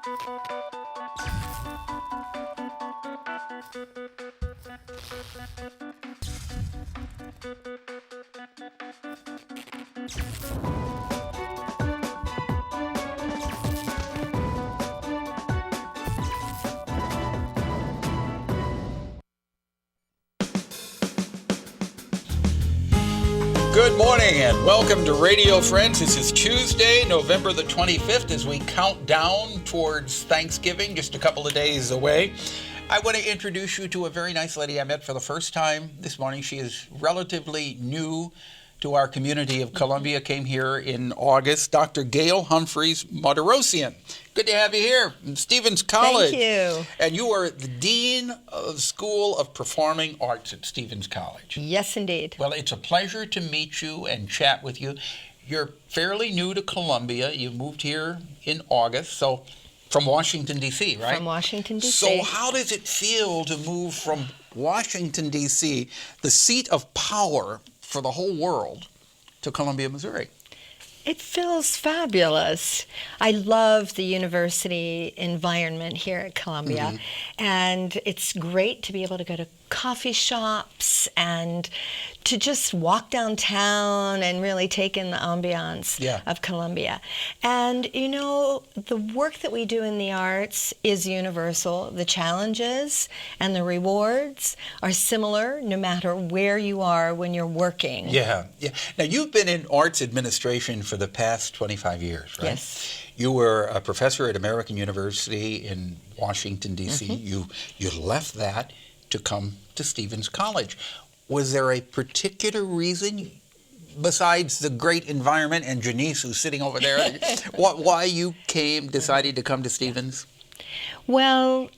Good morning and welcome to Radio Friends. This is Tuesday, November the 25th, as we count down towards Thanksgiving, just a couple of days away. I want to introduce you to a very nice lady I met for the first time this morning. She is relatively new to our community of Columbia, came here in August. Dr. Gail Humphries Mardirosian. Good to have you here from Stevens College. Thank you. And you are the Dean of the School of Performing Arts at Stevens College. Yes, indeed. Well, it's a pleasure to meet you and chat with you. You're fairly new to Columbia. You moved here in August, so from Washington, D.C., right? From Washington, D.C. So how does it feel to move from Washington, D.C., the seat of power for the whole world, to Columbia, Missouri? It feels fabulous. I love the university environment here at Columbia, and it's great to be able to go to coffee shops and to just walk downtown and really take in the ambiance of Columbia. And, you know, the work that we do in the arts is universal. The challenges and the rewards are similar no matter where you are when you're working. Yeah. Now, you've been in arts administration for the past 25 years, right? Yes. You were a professor at American University in Washington, D.C. You left that to come to Stevens College. Was there a particular reason, besides the great environment and Janice, who's sitting over there, why you decided to come to Stevens? Well,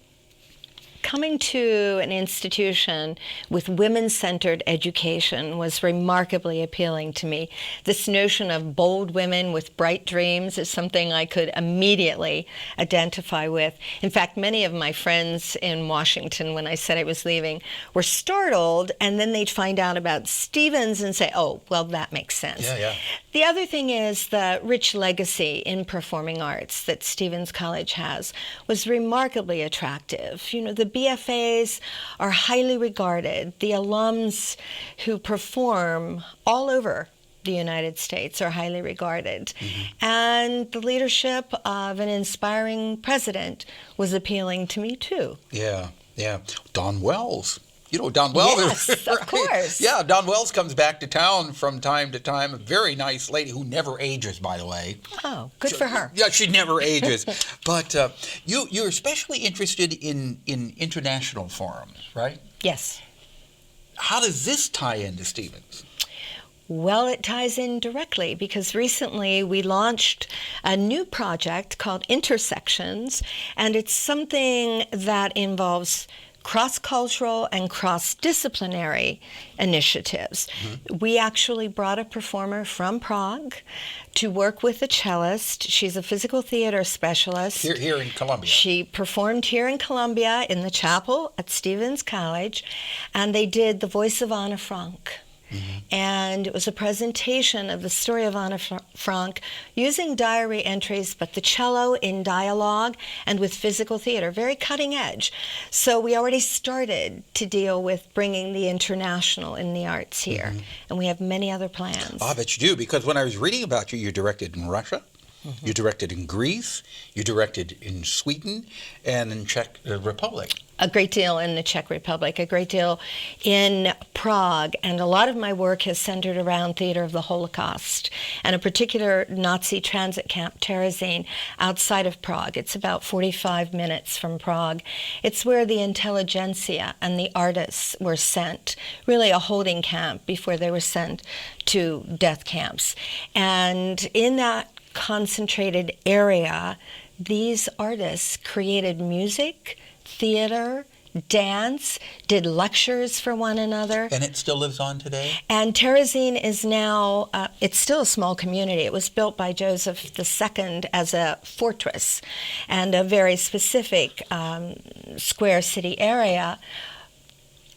coming to an institution with women-centered education was remarkably appealing to me. This notion of bold women with bright dreams is something I could immediately identify with. In fact, many of my friends in Washington, when I said I was leaving, were startled, and then they'd find out about Stevens and say, oh, well, that makes sense. Yeah. The other thing is the rich legacy in performing arts that Stevens College has was remarkably attractive. You know, the BFAs are highly regarded. The alums who perform all over the United States are highly regarded. And the leadership of an inspiring president was appealing to me too. Yeah. Don Wells. You know Don Wells? Yes, right? Of course. Yeah, Don Wells comes back to town from time to time. A very nice lady who never ages, by the way. Oh, good for her. Yeah, she never ages. But you're especially interested in international forums, right? Yes. How does this tie into Stevens? Well, it ties in directly because recently we launched a new project called Intersections, and it's something that involves cross-cultural and cross-disciplinary initiatives. We actually brought a performer from Prague to work with a cellist. She's a physical theater specialist. Here in Columbia. She performed here in Columbia in the chapel at Stevens College, and they did The Voice of Anne Frank. And it was a presentation of the story of Anne Frank using diary entries, but the cello in dialogue and with physical theater, very cutting edge. So we already started to deal with bringing the international in the arts here, and we have many other plans. I bet you do, because when I was reading about you, you directed in Russia, you directed in Greece, you directed in Sweden, and in Czech Republic. A great deal in the Czech Republic, a great deal in Prague, and a lot of my work has centered around theater of the Holocaust and a particular Nazi transit camp, Terezín, outside of Prague. It's about 45 minutes from Prague. It's where the intelligentsia and the artists were sent, really a holding camp before they were sent to death camps. And in that concentrated area, these artists created music, theater, dance, did lectures for one another. And it still lives on today? And Terezín is now, it's still a small community. It was built by Joseph II as a fortress and a very specific square city area.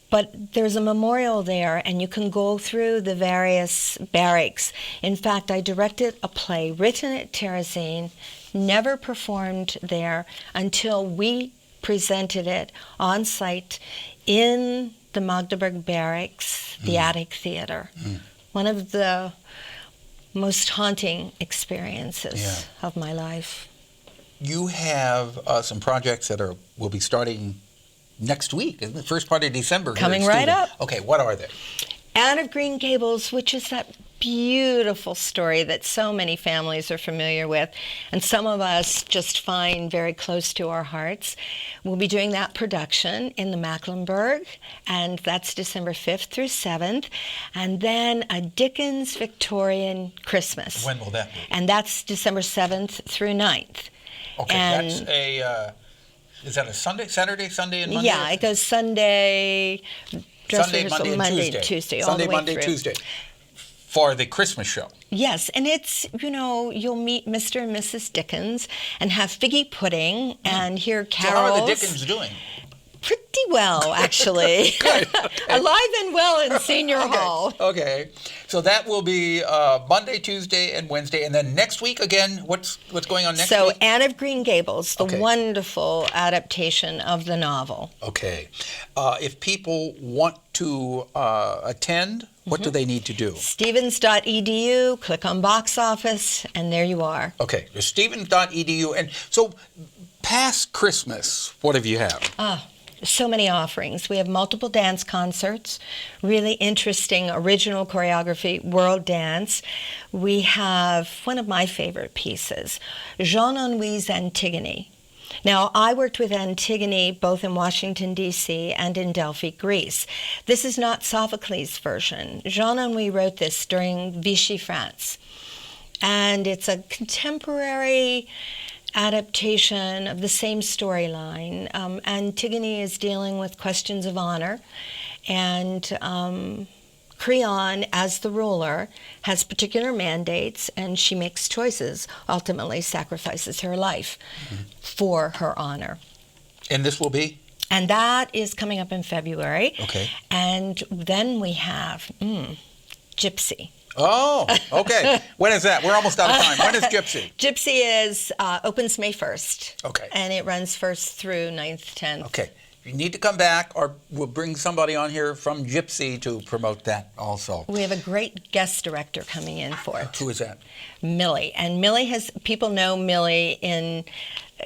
But there's a memorial there, and you can go through the various barracks. In fact, I directed a play written at Terezín, never performed there until we presented it on site in the Magdeburg Barracks, the Attic Theater. One of the most haunting experiences of my life. You have some projects that will be starting next week, isn't it? First part of December. Coming right up. Okay, what are they? Anne of Green Gables, which is that beautiful story that so many families are familiar with, and some of us just find very close to our hearts. We'll be doing that production in the Mecklenburg, and that's December 5th through 7th. And then a Dickens Victorian Christmas. When will that be? And that's December 7th through 9th. Okay, and that's is that a Sunday, Saturday, Sunday, and Monday? Yeah, it goes Sunday, Sunday, Monday, and Tuesday, all Sunday, the way Monday, through. Tuesday. For the Christmas show. Yes, and it's, you'll meet Mr. and Mrs. Dickens and have figgy pudding and hear carols. So how are the Dickens doing? Pretty well, actually. Good. Alive and well in Senior Hall. Okay. So that will be Monday, Tuesday, and Wednesday. And then next week, again, what's going on next week? So Anne of Green Gables, the wonderful adaptation of the novel. Okay. If people want to attend, what do they need to do? Stevens.edu, click on box office, and there you are. Okay, stevens.edu. And so past Christmas, what have you had? So many offerings. We have multiple dance concerts, really interesting original choreography, world dance. We have one of my favorite pieces, Jean-Henri's Antigone. Now, I worked with Antigone both in Washington, D.C. and in Delphi, Greece. This is not Sophocles' version. Jean-Henri wrote this during Vichy France. And it's a contemporary adaptation of the same storyline. Antigone is dealing with questions of honor, and Creon, as the ruler, has particular mandates, and she makes choices, ultimately sacrifices her life for her honor. And this will be? And that is coming up in February. Okay. And then we have Gypsy. Oh, okay. When is that? We're almost out of time. When is Gypsy? Gypsy opens May 1st. Okay. And it runs 1st through 9th, 10th. Okay. You need to come back, or we'll bring somebody on here from Gypsy to promote that also. We have a great guest director coming in for it. Who is that? Millie. And people know Millie in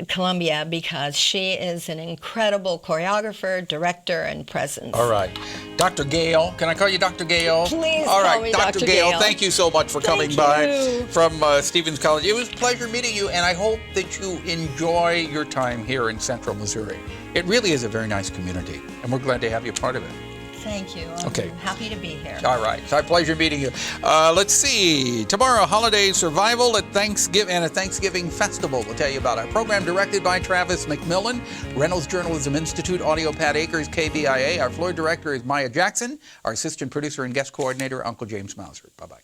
Columbia because she is an incredible choreographer, director, and presence. All right. Dr. Gail, can I call you Dr. Gail? Please All right, call me Dr. Gail, Gail. thank you so much for coming by from Stevens College. It was a pleasure meeting you, and I hope that you enjoy your time here in Central Missouri. It really is a very nice community, and we're glad to have you part of it. Thank you. I'm happy to be here. All right. It's our pleasure meeting you. Let's see. Tomorrow, holiday survival at Thanksgiving and a Thanksgiving festival. We'll tell you about our program directed by Travis McMillan. Reynolds Journalism Institute, Audio Pat Akers, KBIA. Our floor director is Maya Jackson. Our assistant producer and guest coordinator, Uncle James Mauser. Bye-bye.